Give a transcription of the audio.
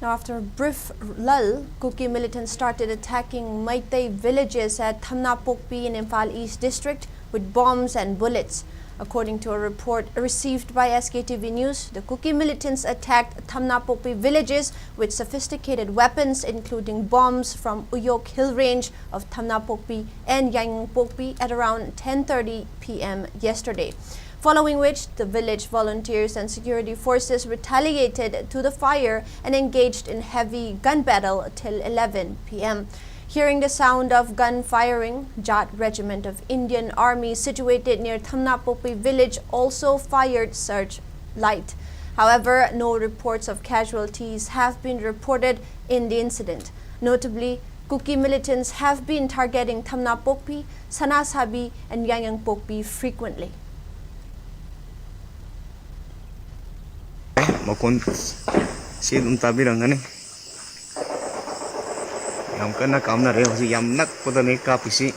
Now, after a brief lull, Kuki militants started attacking Meitei villages at Thamnapokpi in Imphal East District with bombs and bullets. According to a report received by SKTV News, the Kuki militants attacked Thamnapokpi villages with sophisticated weapons including bombs from Uyok Hill Range of Thamnapokpi and Yangpokpi at around 10:30 p.m. yesterday. Following which, the village volunteers and security forces retaliated to the fire and engaged in heavy gun battle till 11 p.m. Hearing the sound of gun firing, Jat Regiment of Indian Army situated near Thamnapokpi village also fired searchlight. However, no reports of casualties have been reported in the incident. Notably, Kuki militants have been targeting Thamnapokpi, Sanasabi and Yangpokpi frequently. Makon si tabilang ani yang kena kamna re si yam nak pada ne kapisi